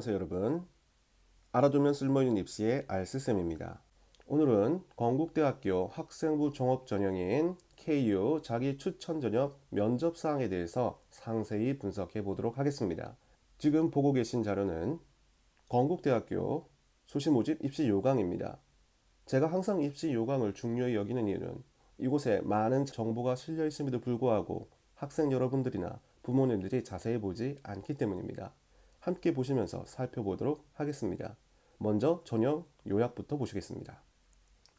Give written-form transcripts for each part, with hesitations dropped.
안녕하세요 여러분. 알아두면 쓸모있는 입시의 알스쌤입니다. 오늘은 건국대학교 학생부 종합 전형인 KU 자기 추천 전형 면접 사항에 대해서 상세히 분석해 보도록 하겠습니다. 지금 보고 계신 자료는 건국대학교 수시 모집 입시 요강입니다. 제가 항상 입시 요강을 중요히 여기는 이유는 이곳에 많은 정보가 실려 있음에도 불구하고 학생 여러분들이나 부모님들이 자세히 보지 않기 때문입니다. 함께 보시면서 살펴보도록 하겠습니다. 먼저 전형 요약부터 보시겠습니다.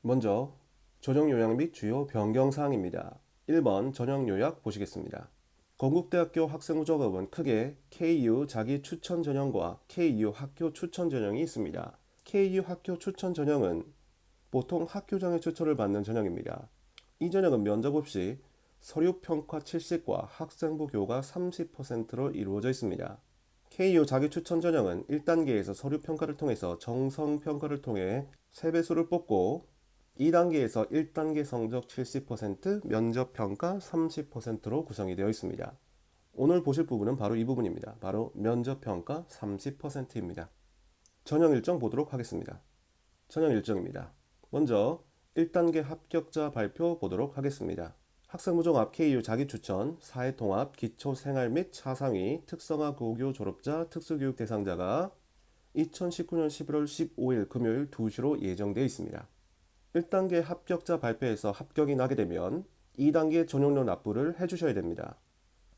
먼저 전형 요약 및 주요 변경 사항입니다. 1번 전형 요약 보시겠습니다. 건국대학교 학생부 적업은 크게 KU 자기 추천 전형과 KU 학교 추천 전형이 있습니다. KU 학교 추천 전형은 보통 학교장의 추천을 받는 전형입니다. 이 전형은 면접 없이 서류 평가 70과 학생부 교과 30%로 이루어져 있습니다. KU 자기 추천 전형은 1단계에서 서류 평가를 통해서 정성 평가를 통해 3배수를 뽑고 2단계에서 1단계 성적 70%, 면접 평가 30%로 구성이 되어 있습니다. 오늘 보실 부분은 바로 이 부분입니다. 바로 면접 평가 30%입니다. 전형 일정 보도록 하겠습니다. 전형 일정입니다. 먼저 1단계 합격자 발표 보도록 하겠습니다. 학생부 종합 KU 자기추천, 사회통합, 기초생활 및 차상위, 특성화 고교 졸업자, 특수교육 대상자가 2019년 11월 15일 금요일 2시로 예정되어 있습니다. 1단계 합격자 발표에서 합격이 나게 되면 2단계 전용료 납부를 해주셔야 됩니다.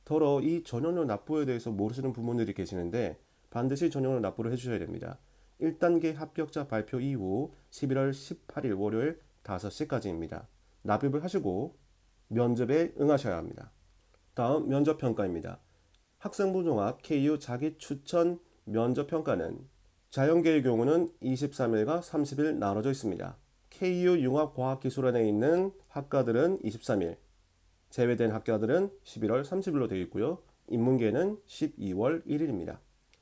더러 이 전용료 납부에 대해서 모르시는 부모님들이 계시는데 반드시 전용료 납부를 해주셔야 됩니다. 1단계 합격자 발표 이후 11월 18일 월요일 5시까지입니다. 납입을 하시고 면접에 응하셔야 합니다. 다음 면접평가입니다. 학생부 종합 KU 자기 추천 면접평가는 자연계의 경우는 23일과 30일 나눠져 있습니다. KU 융합과학기술원에 있는 학과들은 23일, 제외된 학과들은 11월 30일로 되어 있고요. 인문계는 12월 1일입니다.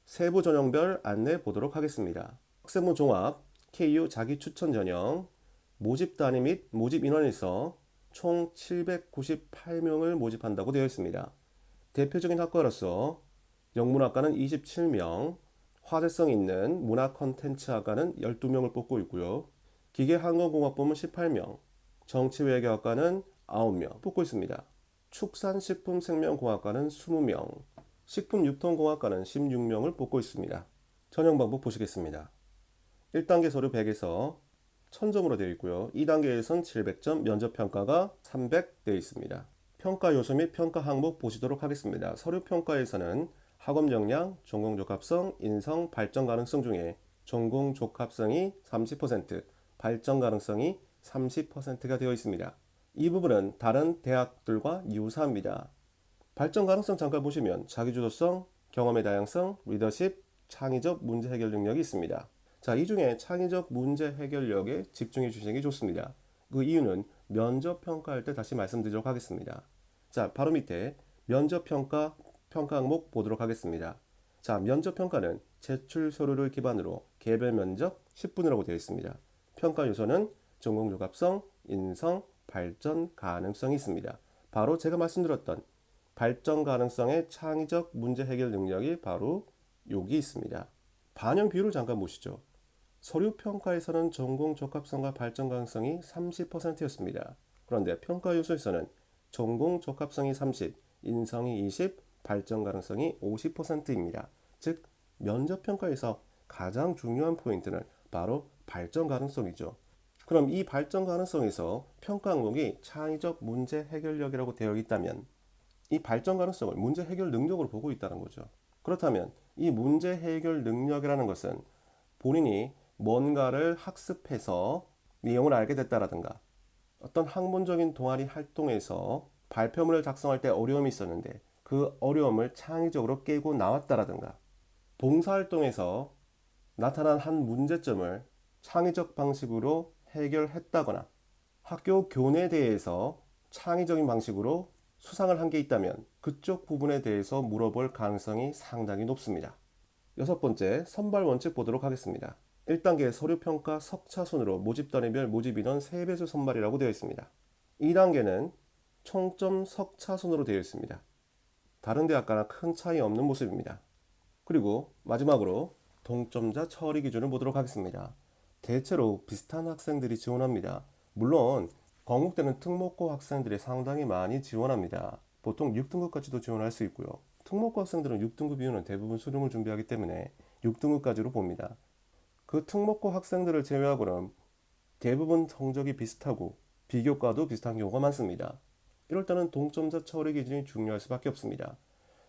세부 전형별 안내 보도록 하겠습니다. 학생부 종합 KU 자기 추천 전형 모집 단위 및 모집 인원에서 총 798명을 모집한다고 되어 있습니다. 대표적인 학과로서 영문학과는 27명, 화제성 있는 문화 콘텐츠 학과는 12명을 뽑고 있고요. 기계항공공학부는 18명, 정치외교학과는 9명 뽑고 있습니다. 축산식품생명공학과는 20명, 식품유통공학과는 16명을 뽑고 있습니다. 전형 방법 보시겠습니다. 1단계 서류 100에서 1000점으로 되어 있고요. 2단계에선 700점, 면접평가가 300 되어 있습니다. 평가 요소 및 평가 항목 보시도록 하겠습니다. 서류 평가에서는 학업 역량, 전공 적합성, 인성, 발전 가능성 중에 전공 적합성이 30%, 발전 가능성이 30%가 되어 있습니다. 이 부분은 다른 대학들과 유사합니다. 발전 가능성 잠깐 보시면 자기주도성, 경험의 다양성, 리더십, 창의적 문제 해결 능력이 있습니다. 자, 이 중에 창의적 문제 해결력에 집중해 주시는 게 좋습니다. 그 이유는 면접 평가할 때 다시 말씀드리도록 하겠습니다. 자, 바로 밑에 면접 평가 항목 보도록 하겠습니다. 자, 면접 평가는 제출 서류를 기반으로 개별 면접 10분이라고 되어 있습니다. 평가 요소는 전공 적합성, 인성, 발전 가능성이 있습니다. 바로 제가 말씀드렸던 발전 가능성의 창의적 문제 해결 능력이 바로 여기 있습니다. 반영 비율을 잠깐 보시죠. 서류 평가에서는 전공 적합성과 발전 가능성이 30%였습니다. 그런데 평가 요소에서는 전공 적합성이 30, 인성이 20, 발전 가능성이 50%입니다. 즉 면접 평가에서 가장 중요한 포인트는 바로 발전 가능성이죠. 그럼 이 발전 가능성에서 평가 항목이 창의적 문제 해결력이라고 되어 있다면 이 발전 가능성을 문제 해결 능력으로 보고 있다는 거죠. 그렇다면 이 문제 해결 능력이라는 것은 본인이 뭔가를 학습해서 내용을 알게 됐다라든가 어떤 학문적인 동아리 활동에서 발표문을 작성할 때 어려움이 있었는데 그 어려움을 창의적으로 깨고 나왔다라든가 봉사활동에서 나타난 한 문제점을 창의적 방식으로 해결했다거나 학교 교내대회에서 창의적인 방식으로 수상을 한 게 있다면 그쪽 부분에 대해서 물어볼 가능성이 상당히 높습니다. 6번째, 선발 원칙 보도록 하겠습니다. 1단계 서류평가 석차순으로 모집단위별 모집인원 3배수 선발이라고 되어 있습니다. 2단계는 총점 석차순으로 되어 있습니다. 다른 대학과나 큰 차이 없는 모습입니다. 그리고 마지막으로 동점자 처리 기준을 보도록 하겠습니다. 대체로 비슷한 학생들이 지원합니다. 물론 건국대는 특목고 학생들이 상당히 많이 지원합니다. 보통 6등급까지도 지원할 수 있고요. 특목고 학생들은 6등급 이후는 대부분 수능을 준비하기 때문에 6등급까지로 봅니다. 그 특목고 학생들을 제외하고는 대부분 성적이 비슷하고 비교과도 비슷한 경우가 많습니다. 이럴 때는 동점자 처리 기준이 중요할 수밖에 없습니다.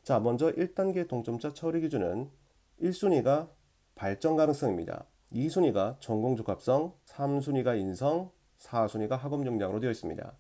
자, 먼저 1단계 동점자 처리 기준은 1순위가 발전 가능성입니다. 2순위가 전공 적합성, 3순위가 인성, 4순위가 학업 역량으로 되어 있습니다.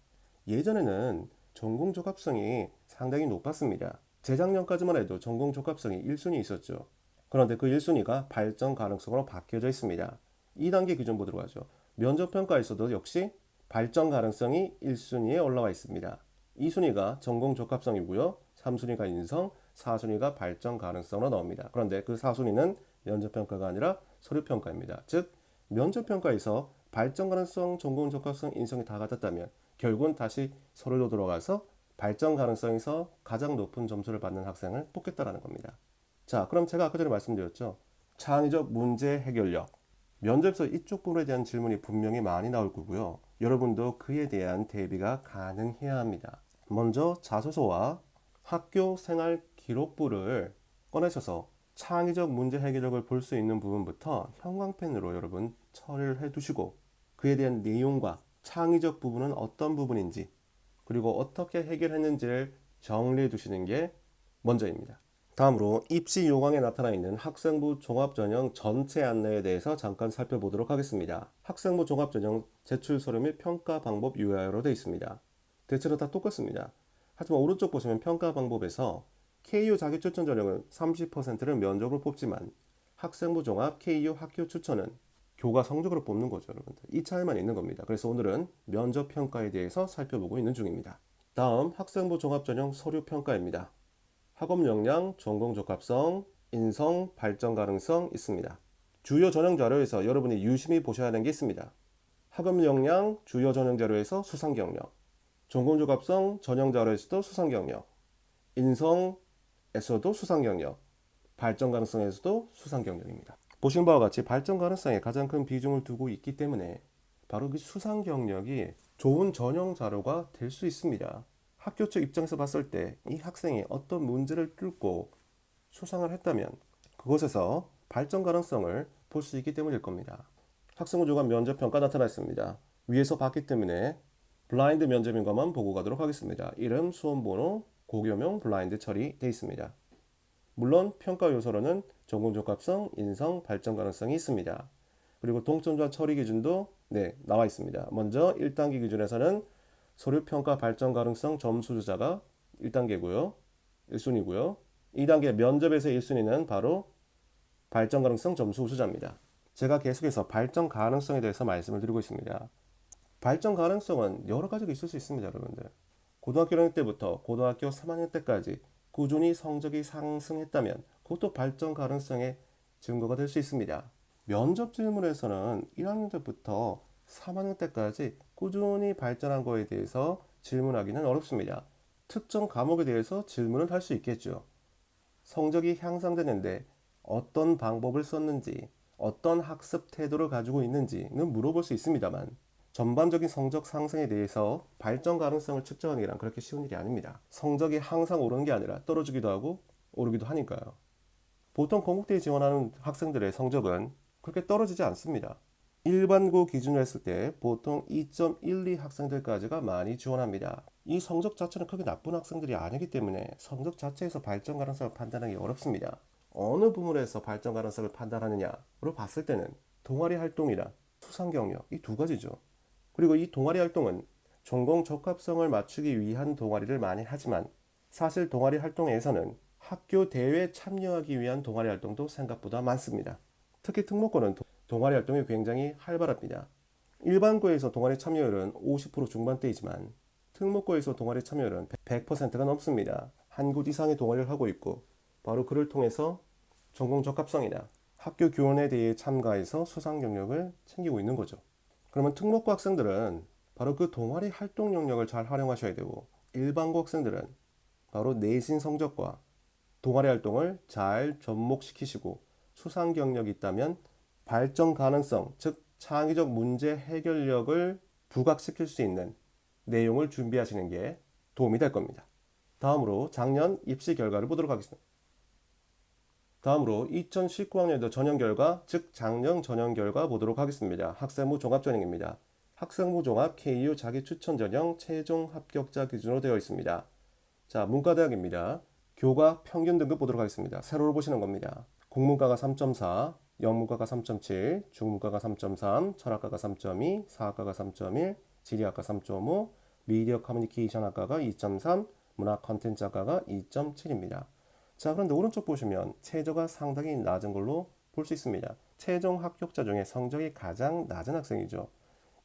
예전에는 전공 적합성이 상당히 높았습니다. 재작년까지만 해도 전공 적합성이 1순위 있었죠. 그런데 그 1순위가 발전 가능성으로 바뀌어져 있습니다. 2단계 기준 보도록 하죠. 면접평가에서도 역시 발전 가능성이 1순위에 올라와 있습니다. 2순위가 전공 적합성이고요. 3순위가 인성, 4순위가 발전 가능성으로 나옵니다. 그런데 그 4순위는 면접평가가 아니라 서류평가입니다. 즉 면접평가에서 발전 가능성, 전공 적합성, 인성이 다 같았다면 결국은 다시 서류로 들어가서 발전 가능성에서 가장 높은 점수를 받는 학생을 뽑겠다라는 겁니다. 자, 그럼 제가 아까 전에 말씀드렸죠. 창의적 문제 해결력. 면접에서 이쪽 부분에 대한 질문이 분명히 많이 나올 거고요. 여러분도 그에 대한 대비가 가능해야 합니다. 먼저 자소서와 학교 생활 기록부를 꺼내셔서 창의적 문제 해결력을 볼 수 있는 부분부터 형광펜으로 여러분 처리를 해두시고 그에 대한 내용과 창의적 부분은 어떤 부분인지 그리고 어떻게 해결했는지를 정리해 두시는 게 먼저입니다. 다음으로 입시 요강에 나타나 있는 학생부 종합전형 전체 안내에 대해서 잠깐 살펴보도록 하겠습니다. 학생부 종합전형 제출 서류 및 평가 방법 유의하여로 되어 있습니다. 대체로 다 똑같습니다. 하지만 오른쪽 보시면 평가 방법에서 KU 자기 추천 전형은 30%를 면접으로 뽑지만 학생부 종합 KU 학교 추천은 교과 성적으로 뽑는 거죠, 여러분들. 이 차이만 있는 겁니다. 그래서 오늘은 면접 평가에 대해서 살펴보고 있는 중입니다. 다음 학생부 종합 전형 서류 평가입니다. 학업 역량, 전공 적합성, 인성, 발전 가능성 있습니다. 주요 전형 자료에서 여러분이 유심히 보셔야 하는 게 있습니다. 학업 역량, 주요 전형 자료에서 수상 경력, 전공 적합성 전형 자료에서도 수상 경력, 인성에서도 수상 경력, 발전 가능성에서도 수상 경력입니다. 보신 바와 같이 발전 가능성에 가장 큰 비중을 두고 있기 때문에 바로 그 수상 경력이 좋은 전형 자료가 될 수 있습니다. 학교 측 입장에서 봤을 때 이 학생이 어떤 문제를 뚫고 수상을 했다면 그곳에서 발전 가능성을 볼 수 있기 때문일 겁니다. 학생부 조간 면접 평가 나타났습니다. 위에서 봤기 때문에 블라인드 면접인 것만 보고 가도록 하겠습니다. 이름, 수험번호, 고교명, 블라인드 처리되어 있습니다. 물론 평가 요소로는 전공 적합성, 인성, 발전 가능성이 있습니다. 그리고 동점자 처리 기준도 나와 있습니다. 먼저 1단계 기준에서는 서류 평가 발전 가능성 점수 주자가 1단계고요. 1순위고요. 2단계 면접에서 1순위는 바로 발전 가능성 점수 우수자입니다. 제가 계속해서 발전 가능성에 대해서 말씀을 드리고 있습니다. 발전 가능성은 여러 가지가 있을 수 있습니다, 여러분들. 고등학교 1학년 때부터 고등학교 3학년 때까지 꾸준히 성적이 상승했다면 그것도 발전 가능성의 증거가 될 수 있습니다. 면접 질문에서는 1학년 때부터 3학년 때까지 꾸준히 발전한 거에 대해서 질문하기는 어렵습니다. 특정 과목에 대해서 질문을 할 수 있겠죠. 성적이 향상되는데 어떤 방법을 썼는지, 어떤 학습 태도를 가지고 있는지는 물어볼 수 있습니다만 전반적인 성적 상승에 대해서 발전 가능성을 측정하는 게 그렇게 쉬운 일이 아닙니다. 성적이 항상 오르는 게 아니라 떨어지기도 하고 오르기도 하니까요. 보통 건국대에 지원하는 학생들의 성적은 그렇게 떨어지지 않습니다. 일반고 기준으로 했을 때 보통 2.12 학생들까지가 많이 지원합니다. 이 성적 자체는 크게 나쁜 학생들이 아니기 때문에 성적 자체에서 발전 가능성을 판단하기 어렵습니다. 어느 부분에서 발전 가능성을 판단하느냐로 봤을 때는 동아리 활동이나 수상 경력 이 두 가지죠. 그리고 이 동아리 활동은 전공 적합성을 맞추기 위한 동아리를 많이 하지만 사실 동아리 활동에서는 학교 대회에 참여하기 위한 동아리 활동도 생각보다 많습니다. 특히 특목고는 동아리 활동이 굉장히 활발합니다. 일반고에서 동아리 참여율은 50% 중반대이지만 특목고에서 동아리 참여율은 100%가 넘습니다. 한 곳 이상의 동아리를 하고 있고 바로 그를 통해서 전공 적합성이나 학교 교원에 대해 참가해서 수상 경력을 챙기고 있는 거죠. 그러면 특목고 학생들은 바로 그 동아리 활동 영역을 잘 활용하셔야 되고 일반고 학생들은 바로 내신 성적과 동아리 활동을 잘 접목시키시고 수상 경력이 있다면 발전 가능성, 즉 창의적 문제 해결력을 부각시킬 수 있는 내용을 준비하시는 게 도움이 될 겁니다. 다음으로 작년 입시 결과를 보도록 하겠습니다. 다음으로 2019학년도 전형 결과, 즉 작년 전형 결과 보도록 하겠습니다. 학생부 종합 전형입니다. 학생부 종합 KU 자기 추천 전형 최종 합격자 기준으로 되어 있습니다. 자, 문과대학입니다. 교과 평균 등급 보도록 하겠습니다. 세로로 보시는 겁니다. 국문과가 3.4, 영문과가 3.7, 중문과가 3.3, 철학과가 3.2, 사학과가 3.1, 지리학과 3.5, 미디어 커뮤니케이션 학과가 2.3, 문화 컨텐츠 학과가 2.7입니다. 자, 그런데 오른쪽 보시면 최저가 상당히 낮은 걸로 볼 수 있습니다. 최종 합격자 중에 성적이 가장 낮은 학생이죠.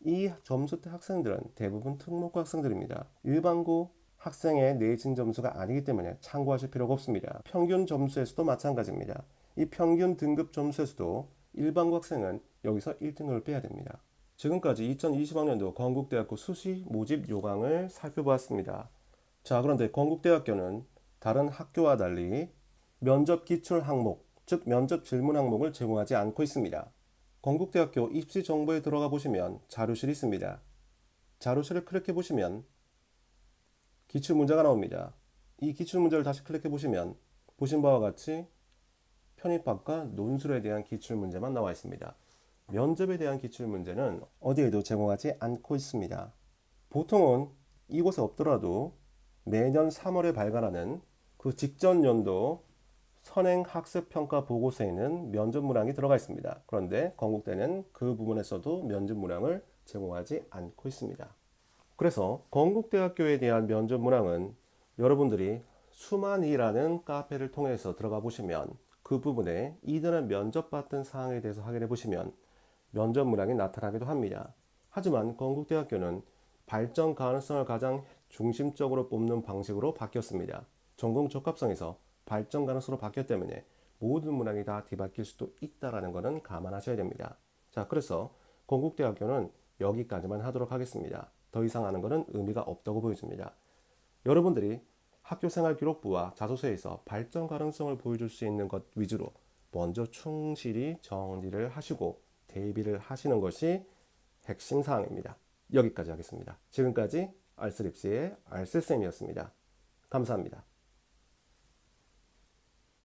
이 점수대 학생들은 대부분 특목고 학생들입니다. 일반고 학생의 내신 점수가 아니기 때문에 참고하실 필요가 없습니다. 평균 점수에서도 마찬가지입니다. 이 평균 등급 점수에서도 일반고 학생은 여기서 1등급을 빼야 됩니다. 지금까지 2020학년도 건국대학교 수시 모집 요강을 살펴보았습니다. 자, 그런데 건국대학교는 다른 학교와 달리 면접 기출 항목, 즉 면접 질문 항목을 제공하지 않고 있습니다. 건국대학교 입시 정보에 들어가 보시면 자료실이 있습니다. 자료실을 클릭해 보시면 기출 문제가 나옵니다. 이 기출 문제를 다시 클릭해 보시면 보신 바와 같이 편입학과 논술에 대한 기출 문제만 나와 있습니다. 면접에 대한 기출 문제는 어디에도 제공하지 않고 있습니다. 보통은 이곳에 없더라도 매년 3월에 발간하는 그 직전 연도 선행학습평가 보고서에는 면접 문항이 들어가 있습니다. 그런데 건국대는 그 부분에서도 면접 문항을 제공하지 않고 있습니다. 그래서 건국대학교에 대한 면접 문항은 여러분들이 수만이라는 카페를 통해서 들어가 보시면 그 부분에 이전에 면접받던 사항에 대해서 확인해 보시면 면접 문항이 나타나기도 합니다. 하지만 건국대학교는 발전 가능성을 가장 중심적으로 뽑는 방식으로 바뀌었습니다. 전공 적합성에서 발전 가능성으로 바뀌었기 때문에 모든 문항이 다 뒤바뀔 수도 있다는 것은 감안하셔야 됩니다. 자, 그래서 건국대학교는 여기까지만 하도록 하겠습니다. 더 이상 하는 것은 의미가 없다고 보여집니다. 여러분들이 학교생활 기록부와 자소서에서 발전 가능성을 보여줄 수 있는 것 위주로 먼저 충실히 정리를 하시고 대비를 하시는 것이 핵심 사항입니다. 여기까지 하겠습니다. 지금까지 알쓰립스의 알쓰쌤이었습니다. 감사합니다.